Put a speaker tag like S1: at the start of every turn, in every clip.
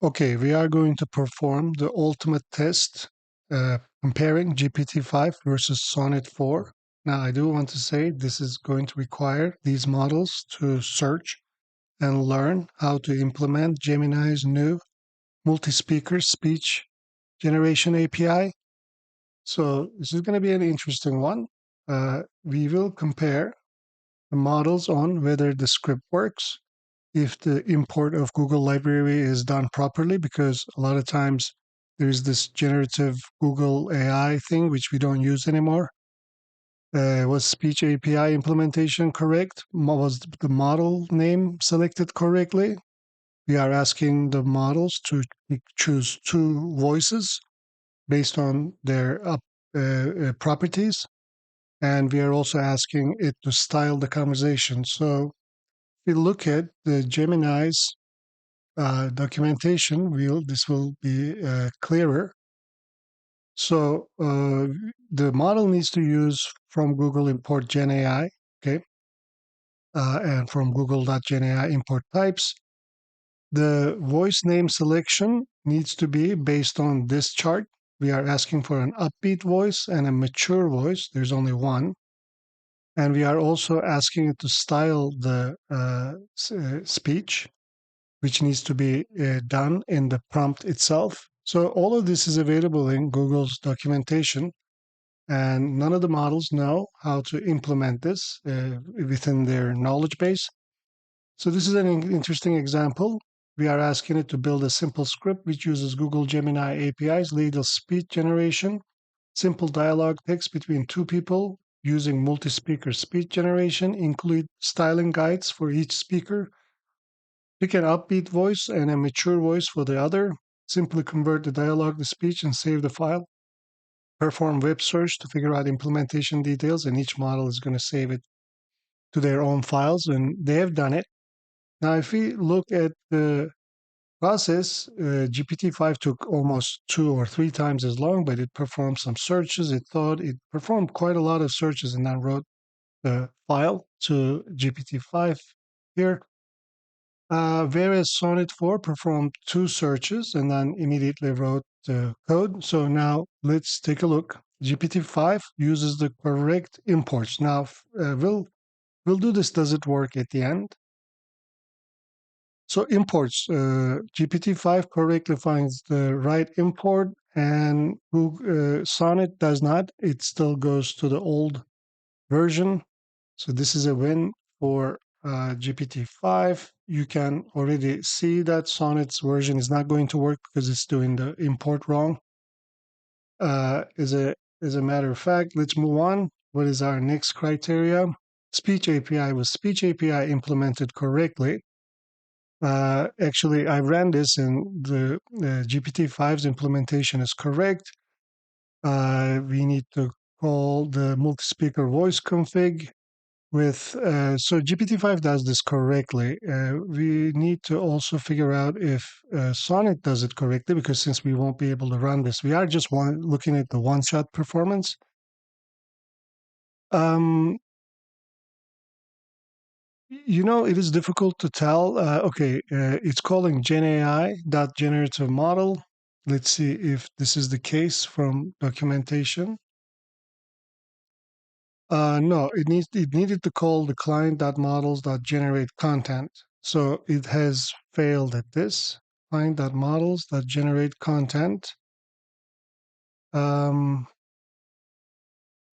S1: Okay, we are going to perform the ultimate test comparing GPT-5 versus Sonnet-4. Now, I do want to say this is going to require these models to search and learn how to implement Gemini's new multi-speaker speech generation API. So this is going to be an interesting one. We will compare the models on whether the script works, if the import of Google library is done properly, because a lot of times there's this generative Google AI thing which we don't use anymore. Was speech API implementation correct? Was the model name selected correctly? We are asking the models to choose two voices based on their properties. And we are also asking it to style the conversation. So if we look at the Gemini's documentation, this will be clearer. So the model needs to use from Google import GenAI, okay, and from Google.GenAI import types. The voice name selection needs to be based on this chart. We are asking for an upbeat voice and a mature voice. There's only one. And we are also asking it to style the speech, which needs to be done in the prompt itself. So all of this is available in Google's documentation, and none of the models know how to implement this within their knowledge base. So this is an interesting example. We are asking it to build a simple script which uses Google Gemini API's legal speech generation, simple dialogue text between two people using multi-speaker speech generation, include styling guides for each speaker, pick an upbeat voice and a mature voice for the other. Simply convert the dialogue to speech and save the file. Perform web search to figure out implementation details, and each model is going to save it to their own files, and they have done it. Now, if we look at the process, GPT-5 took almost 2 or 3 times as long, but it performed some searches. It thought it performed quite a lot of searches and then wrote the file to GPT-5 here. Whereas Sonnet-4 performed 2 searches and then immediately wrote the code. So now let's take a look. GPT-5 uses the correct imports. Now we'll do this. Does it work at the end? So imports. GPT-5 correctly finds the right import, and Sonnet does not. It still goes to the old version. So this is a win for GPT-5. You can already see that Sonnet's version is not going to work because it's doing the import wrong. As a matter of fact, let's move on. What is our next criteria? Speech API. Was speech API implemented correctly? Actually, I ran this and the GPT-5's implementation is correct. We need to call the multi-speaker voice config with so GPT-5 does this correctly. We need to also figure out if Sonnet does it correctly, because since we won't be able to run this, we are just looking at the one-shot performance. Um, it is difficult to tell. Okay, it's calling GenAI.generative model. Let's see if this is the case from documentation. No, it needed to call the client.models.generate content. So it has failed at this. Client.models.generate content.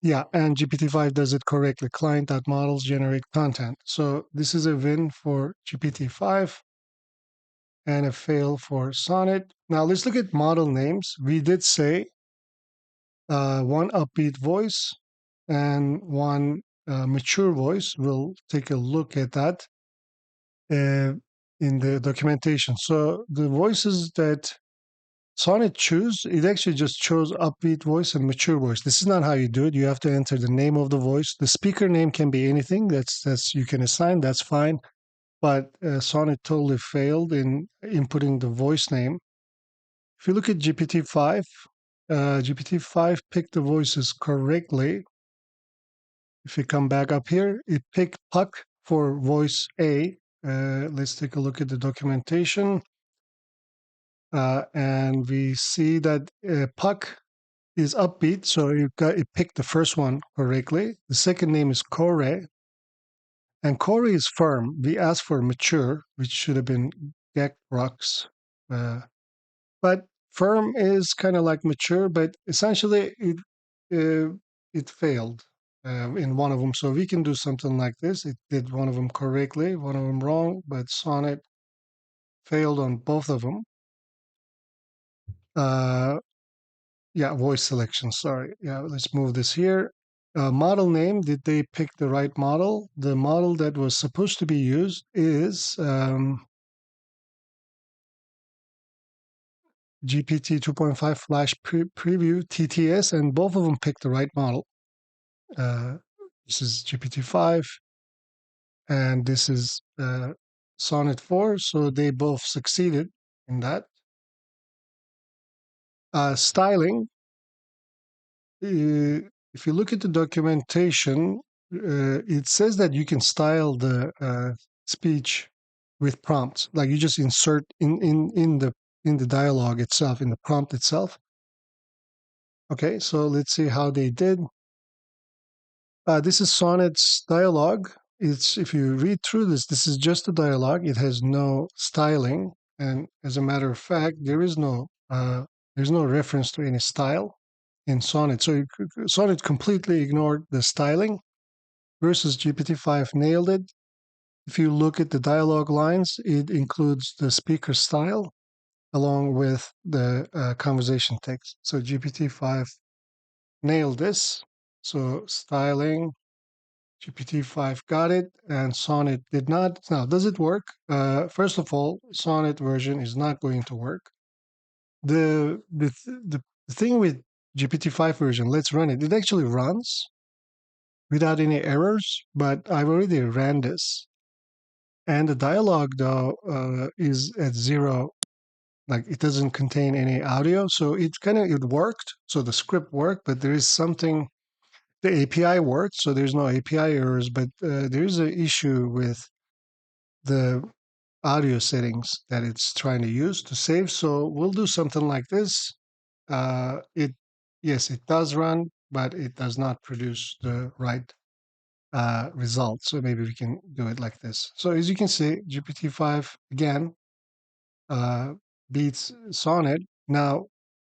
S1: Yeah, and GPT-5 does it correctly. Client.models generate content. So this is a win for GPT-5 and a fail for Sonnet. Now let's look at model names. We did say one upbeat voice and one mature voice. We'll take a look at that in the documentation. So the voices that Sonnet choose, it actually just chose upbeat voice and mature voice. This is not how you do it. You have to enter the name of the voice. The speaker name can be anything. That's you can assign. That's fine. But Sonnet totally failed in inputting the voice name. If you look at GPT-5, GPT-5 picked the voices correctly. If you come back up here, it picked Puck for voice A. Let's take a look at the documentation. and we see that Puck is upbeat, so it picked the first one correctly. The second name is Kore, and Kore is firm. We asked for mature, which should have been Gekrux. Uh, but firm is kind of like mature, but essentially it failed in one of them. So we can do something like this. It did one of them correctly, one of them wrong, but Sonnet failed on both of them. Uh, yeah, voice selection. Sorry. Yeah, let's move this here. Model name. Did they pick the right model? The model that was supposed to be used is GPT 2.5 Flash Preview TTS, and both of them picked the right model. This is GPT-5, and this is Sonnet-4, so they both succeeded in that. Styling, if you look at the documentation, it says that you can style the speech with prompts. Like you just insert in the dialogue itself, in the prompt itself. Okay, so let's see how they did. This is Sonnet's dialogue. It's if you read through this, this is just a dialogue. It has no styling, and as a matter of fact, there's no reference to any style in Sonnet. So Sonnet completely ignored the styling. Versus GPT-5 nailed it. If you look at the dialogue lines, it includes the speaker style along with the conversation text. So GPT-5 nailed this. So styling, GPT-5 got it, and Sonnet did not. Now, does it work? First of all, Sonnet version is not going to work. The thing with GPT-5 version, let's run it. It actually runs without any errors, but I've already ran this, and the dialogue though is at zero. Like it doesn't contain any audio, so it worked. So the script worked, but there is something. The API worked, so there's no API errors, but there is an issue with the audio settings that it's trying to use to save. So we'll do something like this. It yes, it does run, but it does not produce the right result. So maybe we can do it like this. So as you can see, GPT-5 again uh, beats Sonnet. Now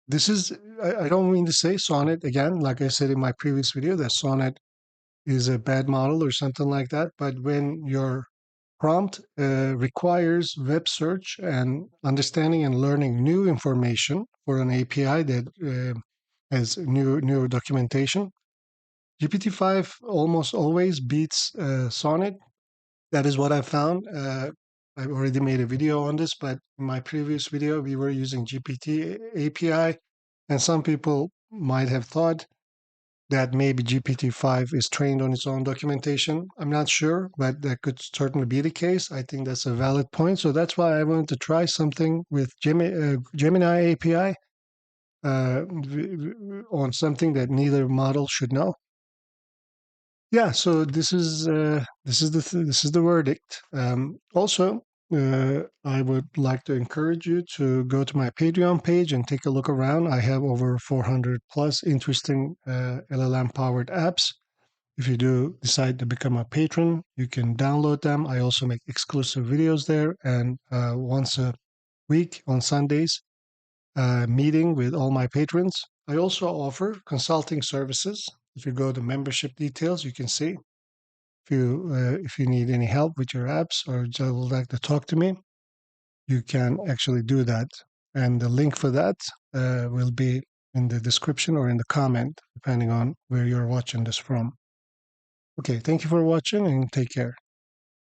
S1: this is I don't mean to say Sonnet again, like I said in my previous video, that Sonnet is a bad model or something like that. But when your prompt requires web search and understanding and learning new information for an API that has new documentation, GPT-5 almost always beats Sonnet. That is what I found. I've already made a video on this, but in my previous video, we were using GPT API, and some people might have thought that maybe GPT-5 is trained on its own documentation. I'm not sure, but that could certainly be the case. I think that's a valid point. So that's why I wanted to try something with Gemini API on something that neither model should know. Yeah, so this is the verdict. Also, I would like to encourage you to go to my Patreon page and take a look around. I have over 400 plus interesting LLM powered apps. If you do decide to become a patron, you can download them. I also make exclusive videos there, and once a week on Sundays, meeting with all my patrons. I also offer consulting services. If you go to membership details, you can see if you need any help with your apps or just would like to talk to me, you can actually do that. And the link for that will be in the description or in the comment, depending on where you're watching this from. Okay, thank you for watching and take care.